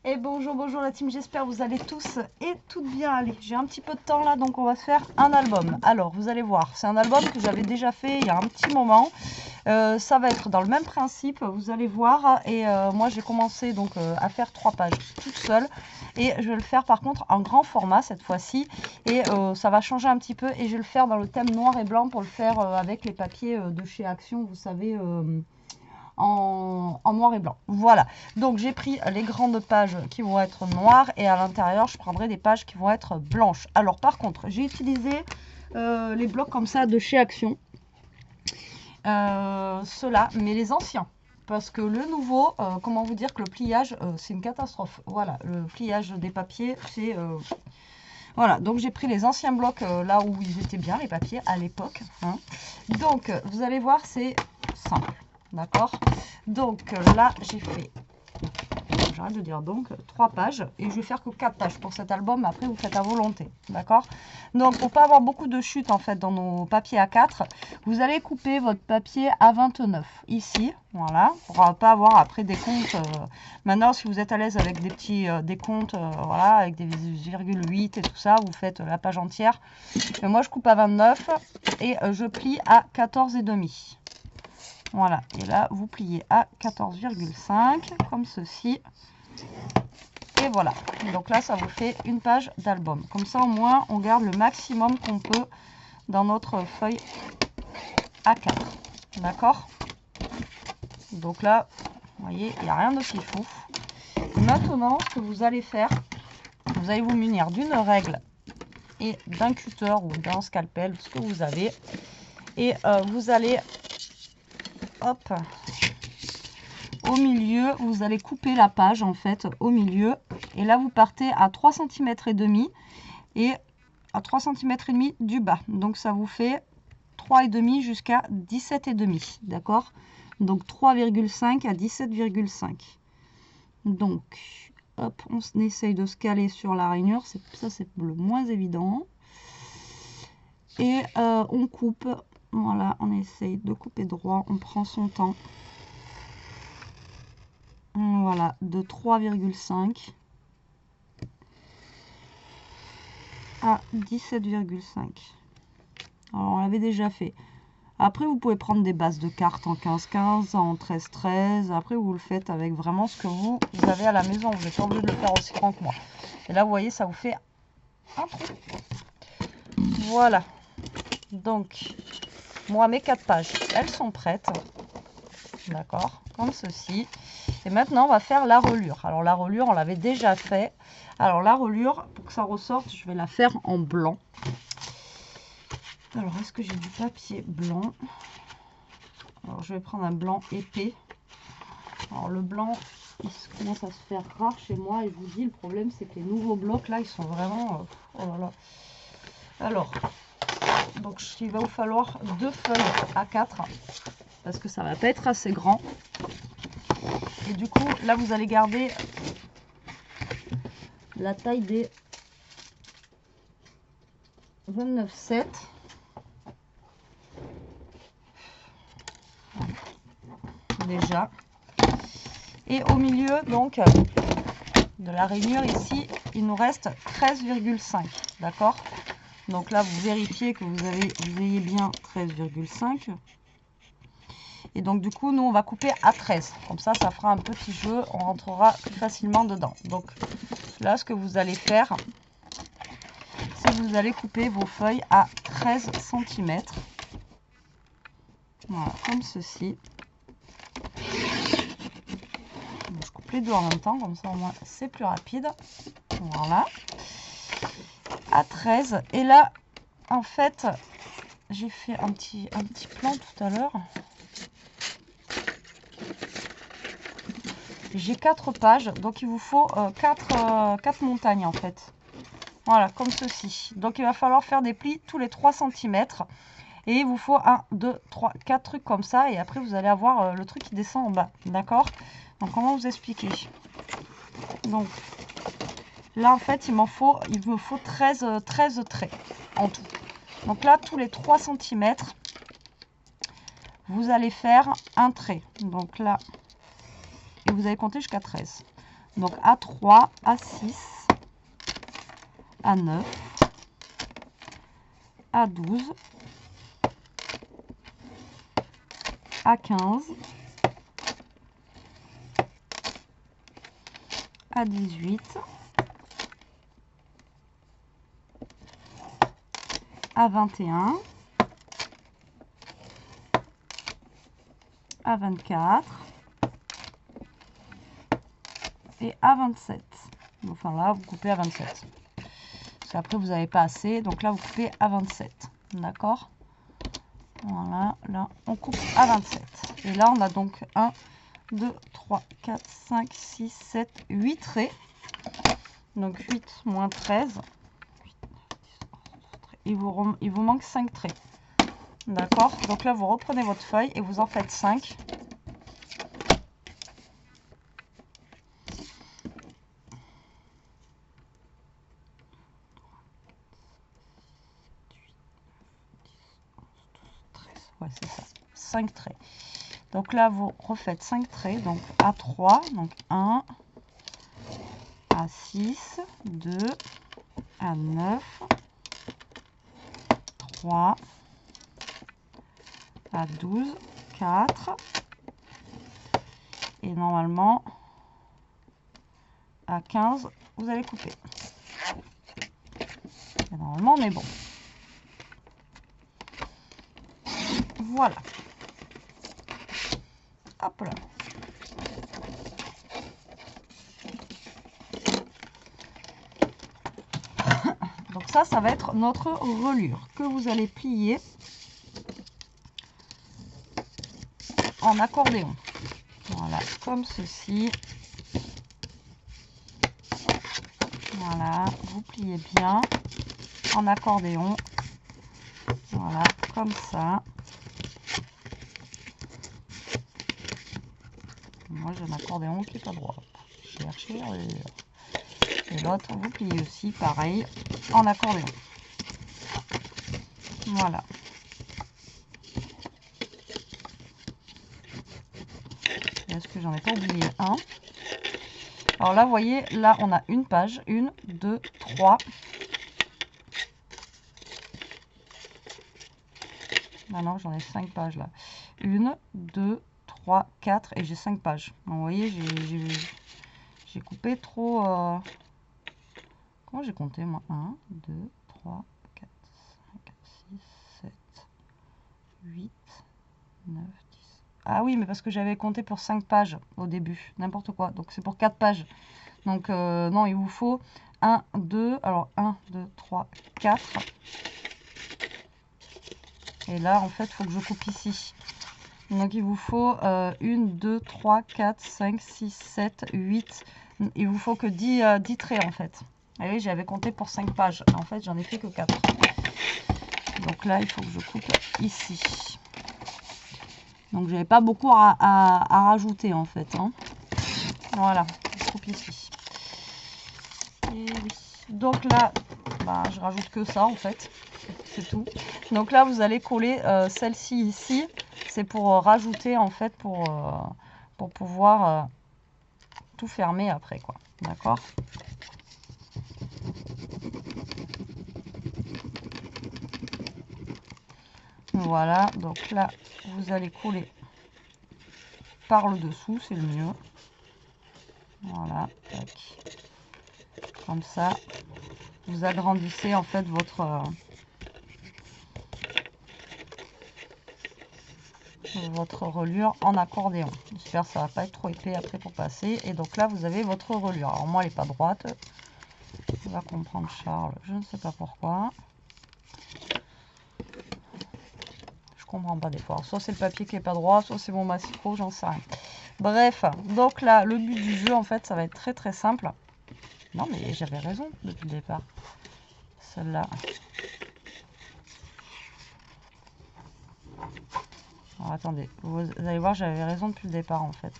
Et bonjour, bonjour la team, j'espère que vous allez tous et toutes bien. Allez, j'ai un petit peu de temps là, donc on va se faire un album. Alors, vous allez voir, c'est un album que j'avais déjà fait il y a un petit moment. Ça va être dans le même principe, vous allez voir. Et moi, j'ai commencé donc à faire 3 pages toute seule. Et je vais le faire par contre en grand format cette fois-ci. Et ça va changer un petit peu. Et je vais le faire dans le thème noir et blanc pour le faire avec les papiers de chez Action, vous savez... en noir et blanc. Voilà, donc j'ai pris les grandes pages qui vont être noires et à l'intérieur je prendrai des pages qui vont être blanches. Alors par contre j'ai utilisé les blocs comme ça de chez Action, ceux-là, mais les anciens, parce que le nouveau, comment vous dire que le pliage c'est une catastrophe. Voilà, le pliage des papiers c'est voilà, donc j'ai pris les anciens blocs là où ils étaient bien les papiers à l'époque, hein. Donc vous allez voir, c'est simple. D'accord, donc là j'ai fait, j'arrête de dire donc, 3 pages et je vais faire que 4 pages pour cet album. Après vous faites à volonté, d'accord. Donc pour pas avoir beaucoup de chutes en fait dans nos papiers A4, vous allez couper votre papier à 29 ici, voilà, pour pas avoir après des comptes. Maintenant si vous êtes à l'aise avec des petits décomptes, voilà, avec des virgule 8 et tout ça, vous faites la page entière. Mais moi je coupe à 29 et je plie à 14,5. Voilà, et là vous pliez à 14,5 comme ceci. Et voilà, donc là ça vous fait une page d'album. Comme ça au moins on garde le maximum qu'on peut dans notre feuille A4. D'accord, donc là vous voyez, il n'y a rien de fifou. Maintenant ce que vous allez faire, vous allez vous munir d'une règle et d'un cutter ou d'un scalpel, ce que vous avez, et vous allez, hop, au milieu, vous allez couper la page en fait au milieu, et là vous partez à 3 cm et demi et à 3 cm et demi du bas, donc ça vous fait 3,5 jusqu'à 17,5, d'accord, donc 3,5 à 17,5. donc hop, on essaye de se caler sur la rainure, ça c'est le moins évident, et on coupe, voilà, on essaye de couper droit, on prend son temps. Voilà, de 3,5 à 17,5. Alors on l'avait déjà fait. Après vous pouvez prendre des bases de cartes en 15-15, en 13-13. Après vous le faites avec vraiment ce que vous avez à la maison. Vous n'êtes pas obligé de le faire aussi grand que moi. Et là vous voyez, ça vous fait un trou. Voilà. Donc moi mes 4 pages, elles sont prêtes. D'accord, comme ceci. Et maintenant on va faire la reliure. Alors la reliure on l'avait déjà fait. Alors la reliure, pour que ça ressorte, je vais la faire en blanc. Alors est-ce que j'ai du papier blanc? Alors je vais prendre un blanc épais. Alors le blanc, il commence à se faire rare chez moi, et je vous dis, le problème c'est que les nouveaux blocs là, ils sont vraiment oh là là. Alors donc il va vous falloir 2 feuilles A4 parce que ça va pas être assez grand. Et du coup, là, vous allez garder la taille des 29,7. Déjà. Et au milieu, donc, de la rainure, ici, il nous reste 13,5. D'accord? Donc là, vous vérifiez que vous ayez bien 13,5. Et donc du coup, nous, on va couper à 13. Comme ça, ça fera un petit jeu. On rentrera plus facilement dedans. Donc là, ce que vous allez faire, c'est que vous allez couper vos feuilles à 13 cm. Voilà, comme ceci. Donc, je coupe les deux en même temps. Comme ça, au moins, c'est plus rapide. Voilà. À 13. Et là, en fait, j'ai fait un petit plan tout à l'heure. J'ai 4 pages, donc il vous faut 4 montagnes en fait. Voilà, comme ceci. Donc il va falloir faire des plis tous les 3 cm. Et il vous faut 1, 2, 3, 4 trucs comme ça. Et après vous allez avoir le truc qui descend en bas. D'accord? Donc comment vous expliquer? Donc là en fait il me faut 13 traits en tout. Donc là tous les 3 cm, vous allez faire un trait. Donc là, et vous allez compter jusqu'à 13. Donc A3, A6, A9, A12, A15, A18, A21, A24 et A27. Enfin là, vous coupez à 27. Parce qu'après, vous n'avez pas assez. Donc là, vous coupez à 27. D'accord? Voilà, là, on coupe à 27. Et là, on a donc 1, 2, 3, 4, 5, 6, 7, 8 traits. Donc 8 moins 13. Il vous manque 5 traits. D'accord? Donc là, vous reprenez votre feuille et vous en faites 5. Ouais, c'est ça. 5 traits. Donc là, vous refaites 5 traits. Donc A3, donc 1, A6, 2, A9, 3, A12, 4. Et normalement, A15, vous allez couper. Et normalement, on est bon. Voilà. Hop là. Donc ça va être notre reliure que vous allez plier en accordéon. Voilà, comme ceci. Voilà, vous pliez bien en accordéon. Voilà, comme ça. Moi, j'ai un accordéon qui n'est pas droit. Cherchez. Et l'autre, vous pliez aussi, pareil, en accordéon. Voilà. Est-ce que j'en ai pas oublié un? Alors là, vous voyez, là, on a une page. 1, 2, 3. Ah non, j'en ai 5 pages là. 1, 2, 3, 4 et j'ai 5 pages. Donc, vous voyez, j'ai coupé trop... Comment j'ai compté moi? 1, 2, 3, 4, 5, 6, 7, 8, 9, 10. Ah oui, mais parce que j'avais compté pour 5 pages au début. N'importe quoi. Donc c'est pour 4 pages. Donc non, il vous faut 1, 2. Alors 1, 2, 3, 4. Et là, en fait, il faut que je coupe ici. Donc il vous faut 1, 2, 3, 4, 5, 6, 7, 8. Il vous faut que 10 traits en fait. Et oui, j'avais compté pour 5 pages. En fait, j'en ai fait que 4. Donc là, il faut que je coupe ici. Donc j'avais pas beaucoup à rajouter en fait. Hein. Voilà, je coupe ici. Et oui. Donc là, bah, je rajoute que ça en fait. C'est tout. Donc là, vous allez coller celle-ci ici. C'est pour rajouter en fait pour pouvoir tout fermer après quoi. D'accord? Voilà, donc là, vous allez coller par le dessous, c'est le mieux. Voilà, tac. Comme ça, vous agrandissez en fait votre reliure en accordéon. J'espère que ça va pas être trop épais après pour passer. Et donc là, vous avez votre reliure. Alors moi, elle n'est pas droite. Tu vas comprendre, Charles. Je ne sais pas pourquoi. Je comprends pas des fois. Soit c'est le papier qui est pas droit, soit c'est mon massicot, j'en sais rien. Bref, donc là, le but du jeu, en fait, ça va être très très simple. Non, mais j'avais raison depuis le départ. Celle-là. Alors, attendez, vous allez voir, j'avais raison depuis le départ, en fait.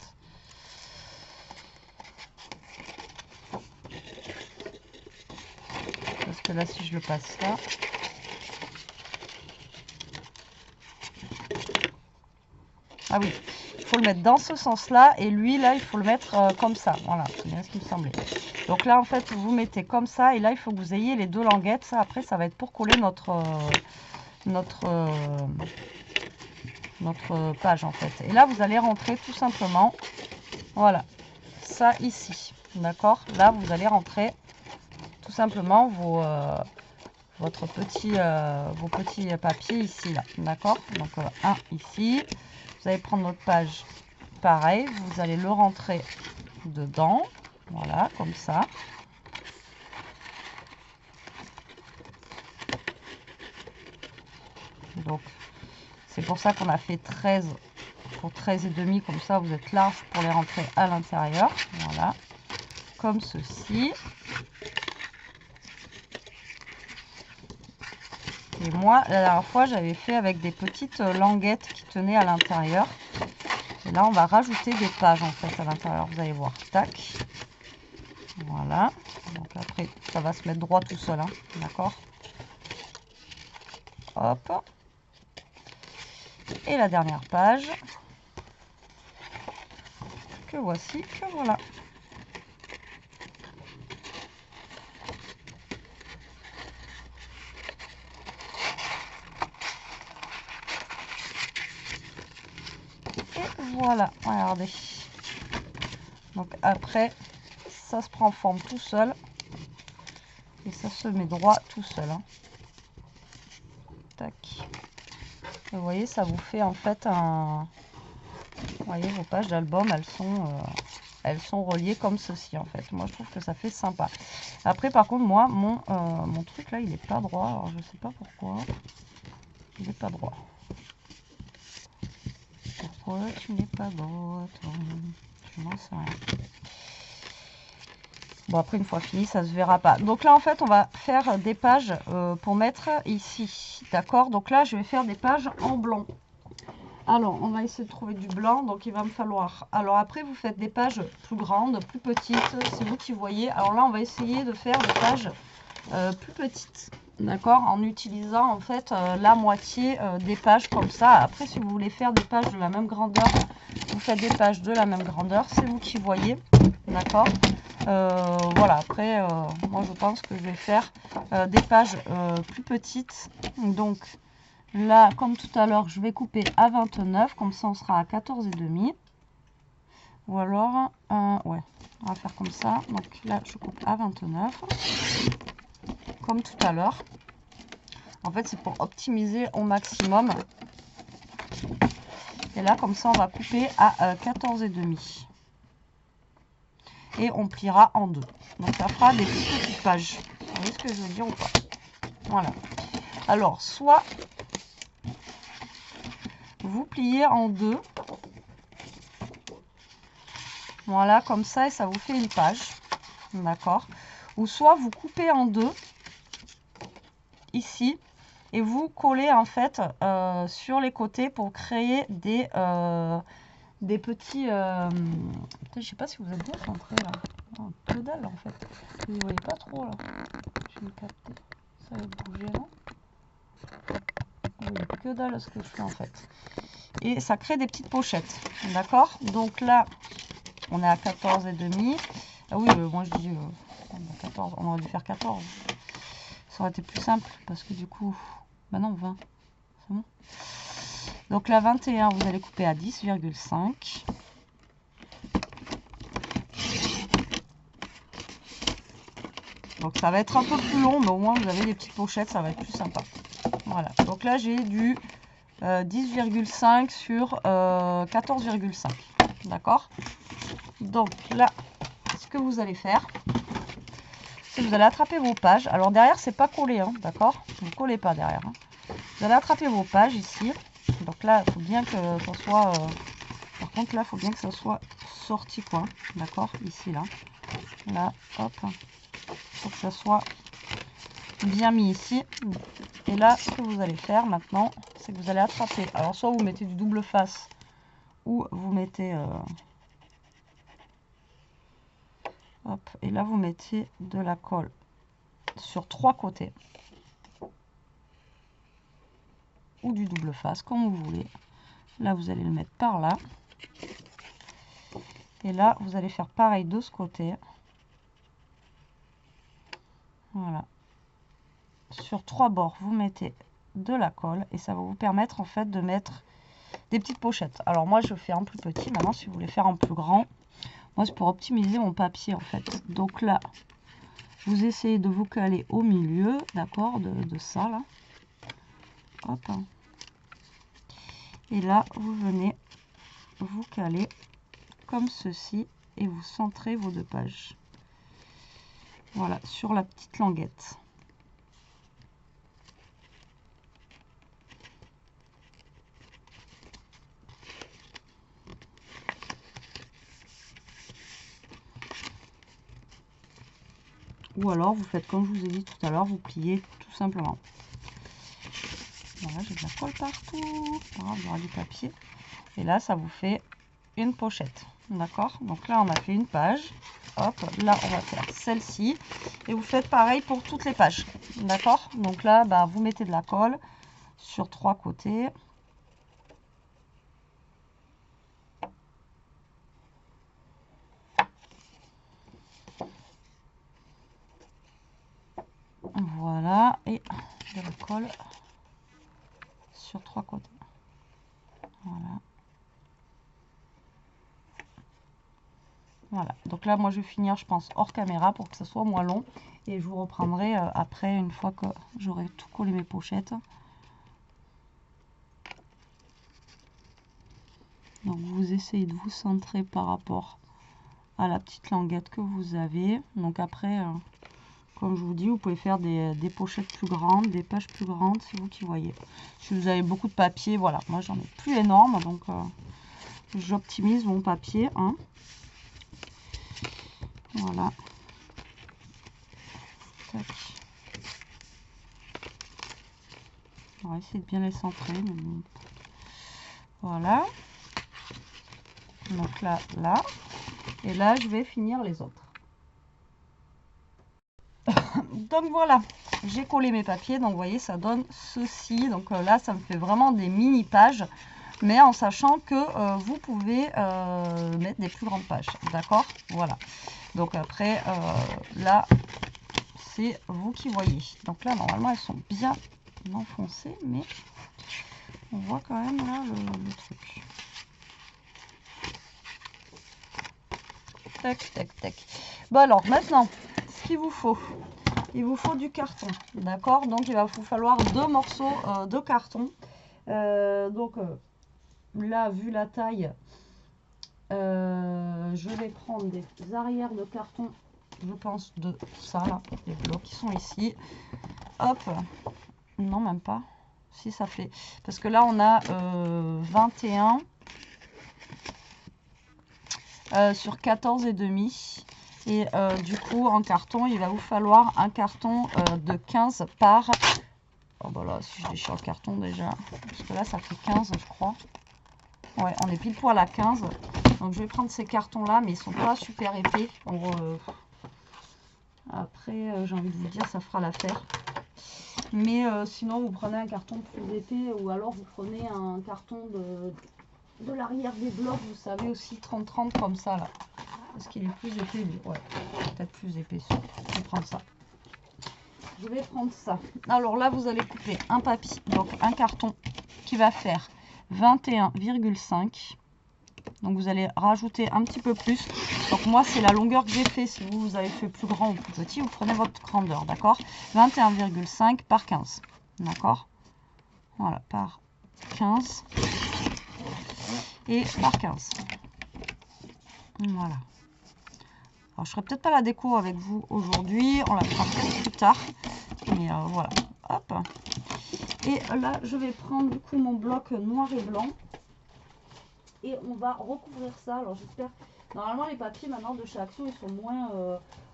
Parce que là, si je le passe là... Ah oui, faut le mettre dans ce sens-là. Et lui, là, il faut le mettre comme ça. Voilà, c'est bien ce qui me semblait. Donc là, en fait, vous mettez comme ça. Et là, il faut que vous ayez les deux languettes. Ça, après, ça va être pour coller notre page, en fait. Et là, vous allez rentrer tout simplement, voilà, ça ici. D'accord? Là, vous allez rentrer tout simplement vos petits papiers ici, là. D'accord? Donc, un ici. Vous allez prendre notre page, pareil. Vous allez le rentrer dedans. Voilà, comme ça. Donc, c'est pour ça qu'on a fait 13 pour 13,5. Comme ça, vous êtes large pour les rentrer à l'intérieur. Voilà. Comme ceci. Et moi, la dernière fois, j'avais fait avec des petites languettes qui tenaient à l'intérieur. Et là, on va rajouter des pages, en fait, à l'intérieur. Vous allez voir. Tac. Voilà. Donc après, ça va se mettre droit tout seul. Hein. D'accord? Hop. Et la dernière page. Que voici, que voilà. Voilà, regardez. Donc après, ça se prend en forme tout seul. Et ça se met droit tout seul. Hein. Tac. Et vous voyez, ça vous fait en fait un... Vous voyez, vos pages d'album, elles sont reliées comme ceci en fait. Moi, je trouve que ça fait sympa. Après, par contre, moi, mon truc là, il n'est pas droit. Alors, je sais pas pourquoi. Il n'est pas droit. Pourquoi tu n'es pas droit, toi? Je n'en sais rien. Bon, après, une fois fini, ça se verra pas. Donc là, en fait, on va faire des pages pour mettre ici. D'accord? Donc là, je vais faire des pages en blanc. Alors, on va essayer de trouver du blanc. Donc, il va me falloir... Alors, après, vous faites des pages plus grandes, plus petites. C'est vous qui voyez. Alors là, on va essayer de faire des pages plus petites. D'accord? En utilisant, en fait, la moitié des pages comme ça. Après, si vous voulez faire des pages de la même grandeur, vous faites des pages de la même grandeur. C'est vous qui voyez. D'accord? Voilà, après, moi, je pense que je vais faire des pages plus petites. Donc... Là, comme tout à l'heure, je vais couper à 29, comme ça on sera à 14,5. Ou alors, ouais, on va faire comme ça. Donc là, je coupe à 29, comme tout à l'heure. En fait, c'est pour optimiser au maximum. Et là, comme ça, on va couper à 14,5. Et on pliera en deux. Donc ça fera des petites pages. Vous voyez ce que je veux dire ou pas? Voilà. Alors, soit... vous pliez en deux, voilà, comme ça, et ça vous fait une page, d'accord? Ou soit vous coupez en deux, ici, et vous collez en fait sur les côtés pour créer des petits... je sais pas si vous êtes bien centré là, oh, que dalle en fait, vous voyez pas trop là, je vais capter, ça va bouger non? Vous voyez que dalle ce que je fais en fait. Et ça crée des petites pochettes, d'accord? Donc là, on est à 14,5. Ah oui, moi je dis 14, on aurait dû faire 14. Ça aurait été plus simple parce que du coup, bah non, 20. C'est bon. Donc la 21, vous allez couper à 10,5. Donc ça va être un peu plus long, mais au moins vous avez des petites pochettes, ça va être plus sympa. Voilà. Donc là, j'ai du 10,5 sur 14,5. D'accord? Donc là, ce que vous allez faire, c'est que vous allez attraper vos pages. Alors derrière, c'est pas collé, hein, d'accord? Vous ne collez pas derrière. Hein. Vous allez attraper vos pages ici. Donc là, il faut bien que ça soit... par contre, là, il faut bien que ça soit sorti, quoi. D'accord? Ici, là. Là, hop. Il faut que ça soit bien mis ici. Et là, ce que vous allez faire maintenant, c'est que vous allez attraper. Alors, soit vous mettez du double face, ou vous mettez... hop, et là, vous mettez de la colle sur 3 côtés. Ou du double face, comme vous voulez. Là, vous allez le mettre par là. Et là, vous allez faire pareil de ce côté. Voilà. Sur 3 bords, vous mettez de la colle et ça va vous permettre en fait de mettre des petites pochettes. Alors moi, je fais en plus petit. Maintenant, si vous voulez faire en plus grand, moi, c'est pour optimiser mon papier en fait. Donc là, vous essayez de vous caler au milieu, d'accord, de ça là. Hop. Et là, vous venez vous caler comme ceci et vous centrez vos 2 pages. Voilà, sur la petite languette. Ou alors, vous faites comme je vous ai dit tout à l'heure, vous pliez tout simplement. Voilà, j'ai de la colle partout. Voilà, il y aura du papier. Et là, ça vous fait une pochette. D'accord? Donc là, on a fait une page. Hop, là, on va faire celle-ci. Et vous faites pareil pour toutes les pages. D'accord? Donc là, bah, vous mettez de la colle sur 3 côtés. Voilà. Et de la colle sur 3 côtés. Voilà. Voilà, donc là moi je vais finir je pense hors caméra pour que ça soit moins long et je vous reprendrai après une fois que j'aurai tout collé mes pochettes. Donc vous essayez de vous centrer par rapport à la petite languette que vous avez. Donc après, comme je vous dis, vous pouvez faire des pochettes plus grandes, des pages plus grandes, c'est vous qui voyez. Si vous avez beaucoup de papier, voilà, moi j'en ai plus énorme, donc j'optimise mon papier. Hein. Voilà. Tac. On va essayer de bien les centrer. Mais bon. Voilà. Donc là, là. Et là, je vais finir les autres. Donc voilà, j'ai collé mes papiers. Donc vous voyez, ça donne ceci. Donc là, ça me fait vraiment des mini pages. Mais en sachant que vous pouvez mettre des plus grandes pages. D'accord? Voilà. Donc après, là, c'est vous qui voyez. Donc là, normalement, elles sont bien enfoncées. Mais on voit quand même là le truc. Tac, tac, tac. Bon alors, maintenant, ce qu'il vous faut, il vous faut du carton. D'accord? Donc, il va vous falloir 2 morceaux de carton. Là, vu la taille, je vais prendre des arrières de carton, je pense, de ça, là, les blocs qui sont ici. Hop, non, même pas. Si, ça fait. Parce que là, on a 21 sur 14,5. Et du coup, en carton, il va vous falloir un carton de 15 par... Oh bah là, si je déchire le carton déjà. Parce que là, ça fait 15, je crois. Ouais, on est pile poil à 15. Donc je vais prendre ces cartons là, mais ils sont pas super épais. Après, j'ai envie de vous dire, ça fera l'affaire. Mais sinon, vous prenez un carton plus épais ou alors vous prenez un carton de l'arrière des blocs, vous savez aussi 30-30 comme ça là. Est-ce qu'il est plus épais lui? Ouais, peut-être plus épais. Je vais prendre ça. Je vais prendre ça. Alors là, vous allez couper un papier, donc un carton qui va faire 21,5. Donc vous allez rajouter un petit peu plus. Donc moi, c'est la longueur que j'ai fait. Si vous avez fait plus grand ou plus petit, vous prenez votre grandeur, d'accord? 21,5 par 15, d'accord? Voilà, par 15 et par 15. Voilà. Alors, je ferai peut-être pas la déco avec vous aujourd'hui. On la fera peut-être plus tard. Mais voilà. Hop. Et là, je vais prendre du coup mon bloc noir et blanc. Et on va recouvrir ça. Alors, j'espère... Normalement, les papiers maintenant de chez Action, ils sont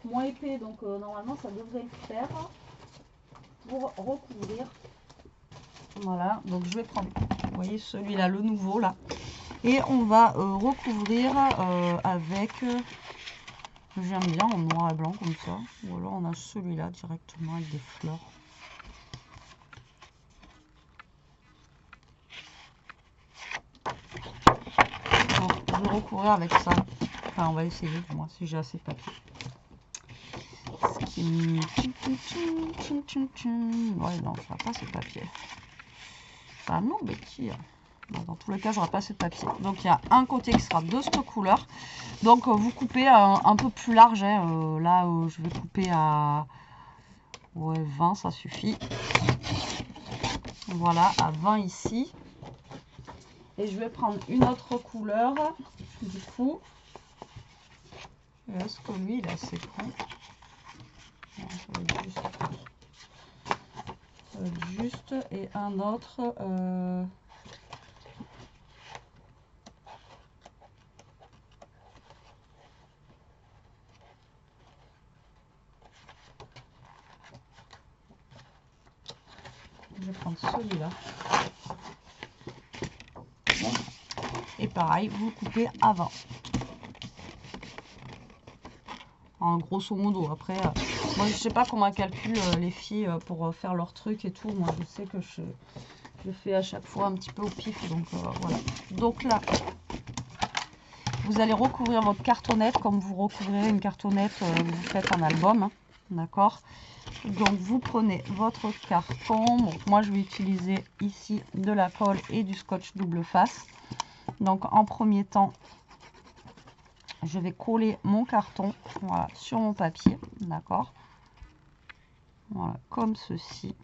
moins épais. Donc, normalement, ça devrait le faire pour recouvrir. Voilà. Donc, je vais prendre, vous voyez, celui-là, le nouveau, là. Et on va recouvrir avec... J'aime bien en noir et blanc comme ça. Ou alors on a celui-là directement avec des fleurs. Donc recouvrir avec ça. Enfin, on va essayer du moins si j'ai assez de papier. Ouais, non, je n'aurai pas assez de papier. Ah non, Betty. Dans tous les cas, j'aurai pas assez de papier. Donc, il y a un côté qui sera de cette couleur. Donc, vous coupez un peu plus large. Hein. Là, je vais couper à 20, ça suffit. Voilà, à 20 ici. Et je vais prendre une autre couleur. Du coup, est-ce que lui, il est assez grand? Non, ça va être juste. Et un autre. Je vais prendre celui-là. Et pareil, vous coupez à 20. En grosso modo. Après, moi je sais pas comment elles calculent les filles pour faire leur truc et tout. Moi je sais que je fais à chaque fois un petit peu au pif. Donc voilà. Donc là, vous allez recouvrir votre cartonnette comme vous recouvrirez une cartonnette, vous faites un album. Hein, d'accord? Donc vous prenez votre carton. Donc moi je vais utiliser ici de la colle et du scotch double face. Donc en premier temps, je vais coller mon carton, voilà, sur mon papier, d'accord, voilà, comme ceci.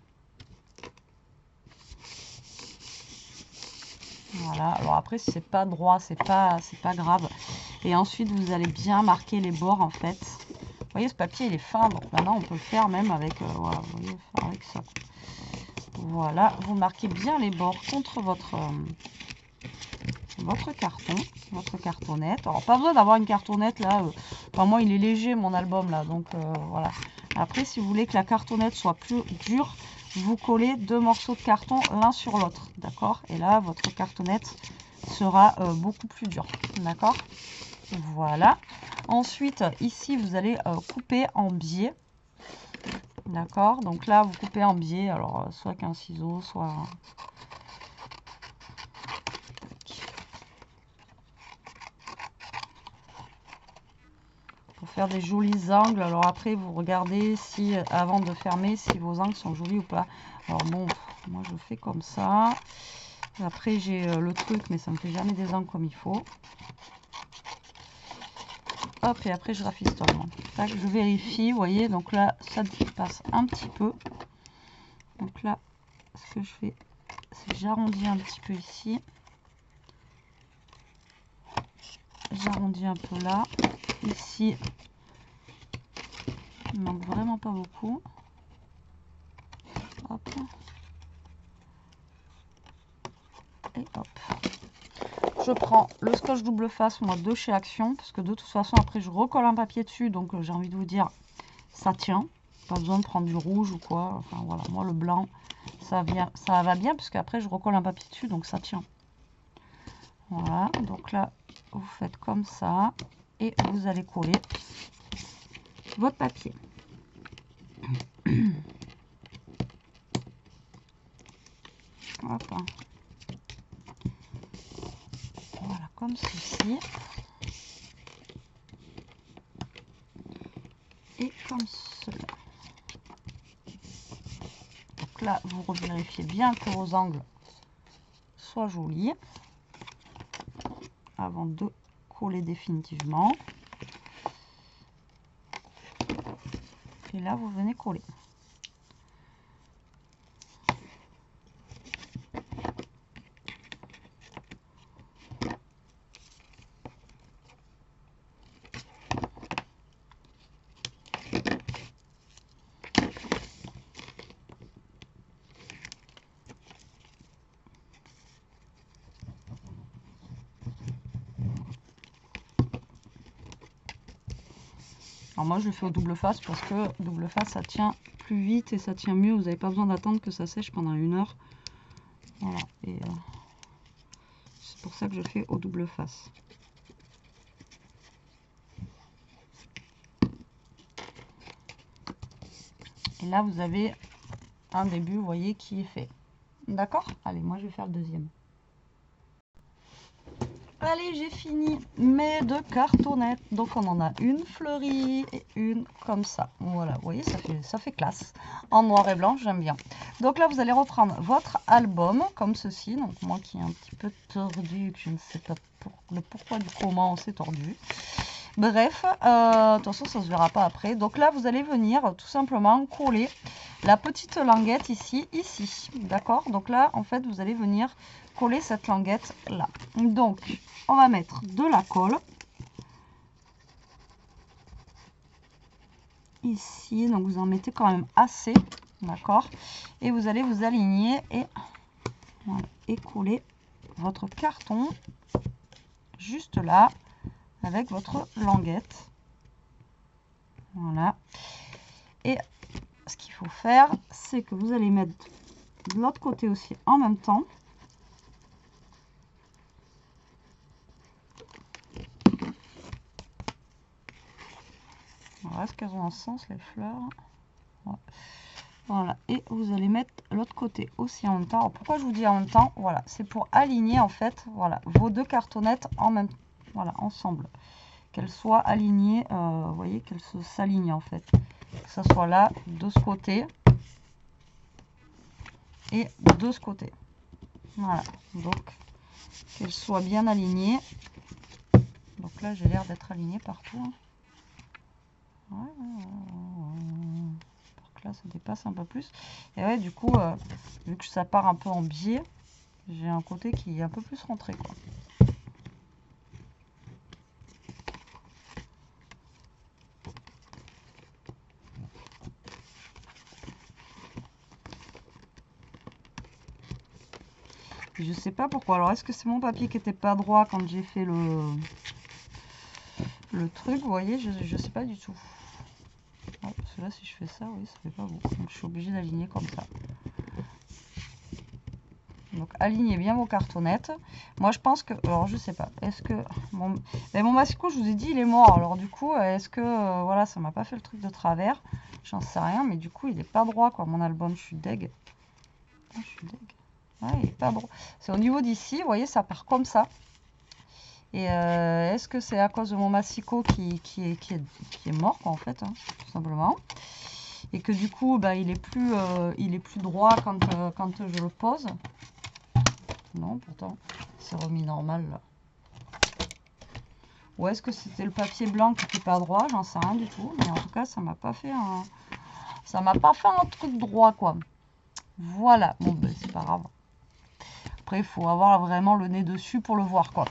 Voilà, alors après si c'est pas droit, c'est pas grave. Et ensuite vous allez bien marquer les bords en fait. Vous voyez, ce papier il est fin, donc maintenant on peut le faire même avec, voilà, vous voyez, faire avec ça. Voilà, vous marquez bien les bords contre votre carton, votre cartonnette. Alors pas besoin d'avoir une cartonnette là, enfin moi il est léger mon album là, donc voilà. Après si vous voulez que la cartonnette soit plus dure, vous collez 2 morceaux de carton l'un sur l'autre, d'accord? Et là votre cartonnette sera beaucoup plus dure, d'accord? Voilà. Ensuite ici vous allez couper en biais, d'accord? Donc là vous coupez en biais, alors soit qu'un ciseau, soit pour faire des jolis angles. Alors après vous regardez si avant de fermer si vos angles sont jolis ou pas. Alors bon, moi je fais comme ça. Après j'ai le truc mais ça me fait jamais des angles comme il faut. Hop, et après je rafistole. Tac, je vérifie, vous voyez, donc là ça dépasse un petit peu. Donc là ce que je fais c'est que j'arrondis un petit peu ici. J'arrondis un peu là. Ici il manque vraiment pas beaucoup. Hop. Et hop. Je prends le scotch double face, moi, de chez Action, parce que de toute façon, après, je recolle un papier dessus, donc j'ai envie de vous dire, ça tient. Pas besoin de prendre du rouge ou quoi. Enfin, voilà, moi, le blanc, ça va bien, parce qu'après, je recolle un papier dessus, donc ça tient. Voilà, donc là, vous faites comme ça, et vous allez coller votre papier. Hop. Voilà, comme ceci. Et comme cela. Donc là, vous revérifiez bien que vos angles soient jolis avant de coller définitivement. Et là, vous venez coller. Alors moi je le fais au double face parce que double face ça tient plus vite et ça tient mieux. Vous n'avez pas besoin d'attendre que ça sèche pendant 1 heure. Voilà, et c'est pour ça que je fais au double face. Et là vous avez un début, vous voyez, qui est fait. D'accord? Allez, moi je vais faire le deuxième. Allez, j'ai fini mes 2 cartonnettes. Donc on en a une fleurie et une comme ça. Voilà, vous voyez, ça fait classe. En noir et blanc, j'aime bien. Donc là, vous allez reprendre votre album comme ceci. Donc moi qui est un petit peu tordu, que je ne sais pas le pourquoi du comment c'est tordu. Bref, de toute façon, ça ne se verra pas après. Donc là, vous allez venir tout simplement coller la petite languette ici. D'accord? Donc là, en fait, vous allez venir coller cette languette là. Donc, on va mettre de la colle. Ici, donc vous en mettez quand même assez. D'accord? Et vous allez vous aligner et, voilà, et coller votre carton juste là avec votre languette. Voilà. Et ce qu'il faut faire, c'est que vous allez mettre de l'autre côté aussi en même temps. Voilà, est-ce qu'elles ont un sens les fleurs? Ouais. Voilà, et vous allez mettre l'autre côté aussi en même temps. Alors, pourquoi je vous dis en même temps? Voilà, c'est pour aligner en fait, voilà, vos 2 cartonnettes en même, voilà, ensemble, qu'elles soient alignées, vous voyez, qu'elles s'alignent en fait, que ça soit là de ce côté et de ce côté. Voilà, donc qu'elles soient bien alignées. Donc là, j'ai l'air d'être alignée partout. Ouais, là ça dépasse un peu plus et ouais, du coup vu que ça part un peu en biais, j'ai un côté qui est un peu plus rentré quoi. Je sais pas pourquoi. Alors est-ce que c'est mon papier qui était pas droit quand j'ai fait le truc, vous voyez, je sais pas du tout. Ouais, parce que là si je fais ça, oui, ça fait pas beau, donc je suis obligée d'aligner comme ça. Donc alignez bien vos cartonnettes. Moi je pense que, alors je sais pas, est-ce que mon massicot, je vous ai dit, il est mort. Alors du coup, est-ce que voilà, ça m'a pas fait le truc de travers? J'en sais rien, mais du coup il est pas droit quoi, mon album. Je suis deg. Je suis deg. Ouais, il est pas droit. C'est au niveau d'ici, vous voyez, ça part comme ça. Et est-ce que c'est à cause de mon massicot qui est mort quoi, en fait, hein, tout simplement, et que du coup bah, il est plus droit quand je le pose. Non, pourtant, c'est remis normal là. Ou est-ce que c'était le papier blanc qui n'était pas droit? J'en sais rien du tout. Mais en tout cas, ça m'a pas fait un truc droit, quoi. Voilà. Bon, ben, c'est pas grave. Après, il faut avoir vraiment le nez dessus pour le voir, quoi.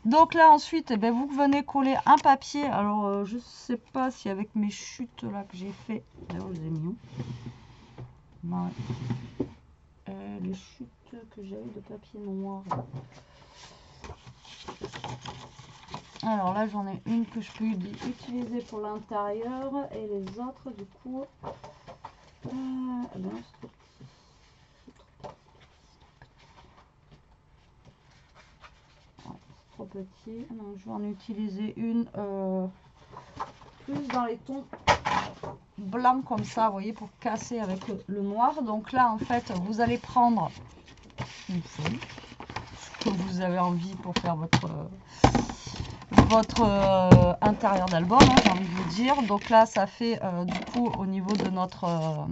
Donc là, ensuite, eh ben, vous venez coller un papier. Alors, je sais pas si avec mes chutes là que j'ai fait. D'ailleurs, je les ai mis où? Les chutes que j'ai eu de papier noir. Alors là, j'en ai une que je peux utiliser pour l'intérieur et les autres, du coup, ben, c'est trop petit. Donc je vais en utiliser une plus dans les tons blancs comme ça, vous voyez, pour casser avec le noir. Donc là, en fait, vous allez prendre une feuille, ce que vous avez envie pour faire votre intérieur d'album, hein, j'ai envie de vous dire. Donc là, ça fait du coup au niveau de notre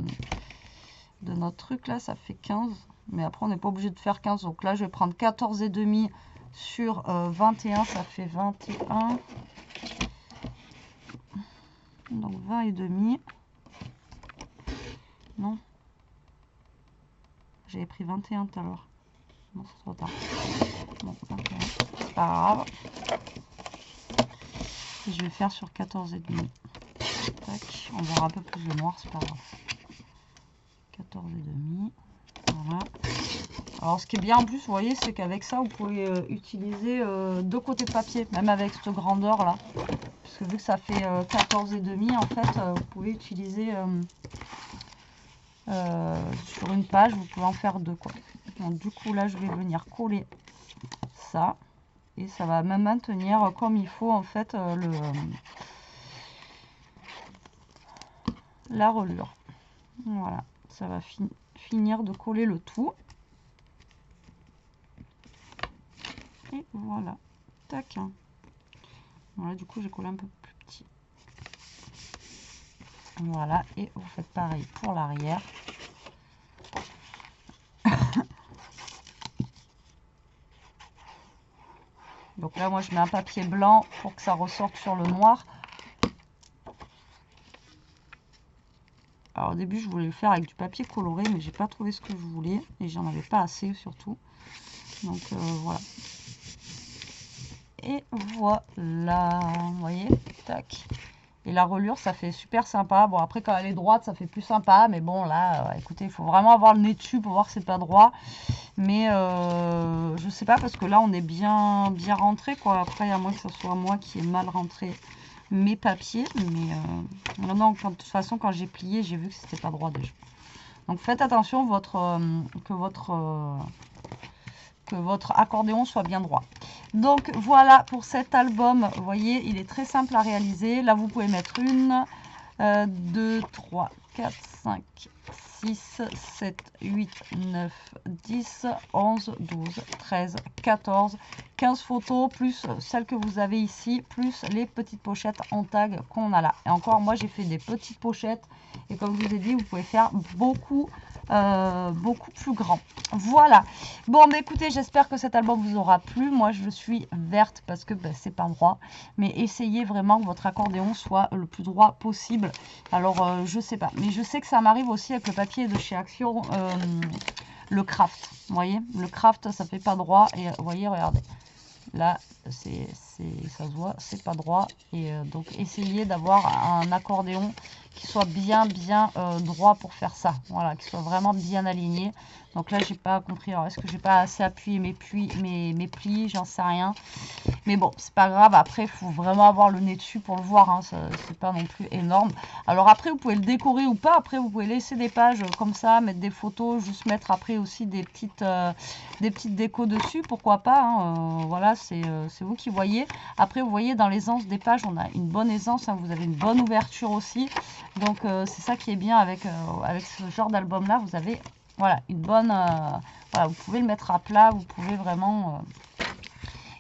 truc là, ça fait 15. Mais après, on n'est pas obligé de faire 15. Donc là, je vais prendre 14,5 sur 21, ça fait 21. Donc 20,5. Non. J'avais pris 21 tout à l'heure. Non, c'est trop tard. Bon, 21. C'est pas grave. Et je vais faire sur 14,5. Tac. On verra un peu plus de noir, c'est pas grave. 14,5. Voilà. Alors ce qui est bien en plus, vous voyez, c'est qu'avec ça, vous pouvez utiliser 2 côtés de papier, même avec cette grandeur là. Parce que vu que ça fait 14,5, en fait, vous pouvez utiliser sur une page, vous pouvez en faire 2 quoi. Donc du coup là, je vais venir coller ça. Et ça va même maintenir comme il faut en fait la reliure. Voilà, ça va finir de coller le tout. Et voilà. tac. Voilà, du coup, j'ai collé un peu plus petit. Voilà, et vous faites pareil pour l'arrière. Donc là, moi, je mets un papier blanc pour que ça ressorte sur le noir. Alors au début, je voulais le faire avec du papier coloré, mais j'ai pas trouvé ce que je voulais. Et j'en avais pas assez, surtout. Donc voilà. Et voilà, vous voyez, tac. Et la relure, ça fait super sympa. Bon, après, quand elle est droite, ça fait plus sympa. Mais bon, là, écoutez, il faut vraiment avoir le nez dessus pour voir que c'est pas droit. Mais je sais pas, parce que là, on est bien rentré, quoi. Après, à moins que ce soit moi qui ai mal rentré mes papiers. Mais non, de toute façon, quand j'ai plié, j'ai vu que c'était pas droit déjà. Donc, faites attention que votre accordéon soit bien droit. Donc voilà pour cet album, vous voyez, il est très simple à réaliser. Là, vous pouvez mettre 1, 2, 3, 4, 5, 6, 7, 8, 9, 10, 11, 12, 13, 14, 15 photos, plus celles que vous avez ici, plus les petites pochettes en tag qu'on a là. Et encore, moi, j'ai fait des petites pochettes. Et comme je vous ai dit, vous pouvez faire beaucoup plus grand. Voilà. Bon, mais écoutez, j'espère que cet album vous aura plu. Moi, je suis verte parce que c'est pas droit. Mais essayez vraiment que votre accordéon soit le plus droit possible. Alors, je sais pas. Mais je sais que ça m'arrive aussi avec le papier de chez Action, le craft. Vous voyez, le craft, ça fait pas droit. Et vous voyez, regardez. Là, ça se voit, c'est pas droit. Et donc, essayez d'avoir un accordéon qui soit bien droit pour faire ça. Voilà, qui soit vraiment bien aligné. Donc là, j'ai pas compris. Alors, est-ce que j'ai pas assez appuyé mes plis? J'en sais rien. Mais bon, c'est pas grave. Après, il faut vraiment avoir le nez dessus pour le voir. Hein. C'est pas non plus énorme. Alors après, vous pouvez le décorer ou pas. Après, vous pouvez laisser des pages comme ça, mettre des photos, juste mettre après aussi des petites décos dessus. Pourquoi pas. Hein. Voilà, c'est vous qui voyez. Après, vous voyez, dans l'aisance des pages, on a une bonne aisance. Hein. Vous avez une bonne ouverture aussi. Donc, c'est ça qui est bien avec ce genre d'album-là. Vous avez... Voilà, une bonne... voilà, vous pouvez le mettre à plat, vous pouvez vraiment...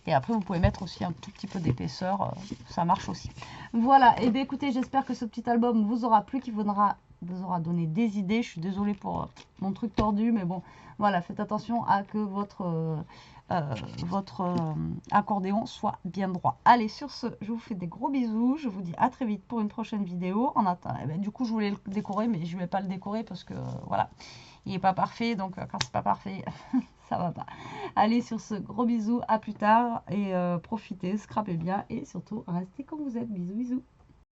et après, vous pouvez mettre aussi un tout petit peu d'épaisseur, ça marche aussi. Voilà, et bien écoutez, j'espère que ce petit album vous aura plu, qu'il vous aura donné des idées. Je suis désolée pour mon truc tordu, mais bon, voilà, faites attention à que votre accordéon soit bien droit. Allez, sur ce, je vous fais des gros bisous. Je vous dis à très vite pour une prochaine vidéo. En attendant, du coup, je voulais le décorer, mais je ne vais pas le décorer parce que, voilà, il n'est pas parfait. Donc, quand c'est pas parfait, ça va pas. Allez, sur ce, gros bisous, à plus tard. Et profitez, scrapez bien. Et surtout, restez comme vous êtes. Bisous, bisous.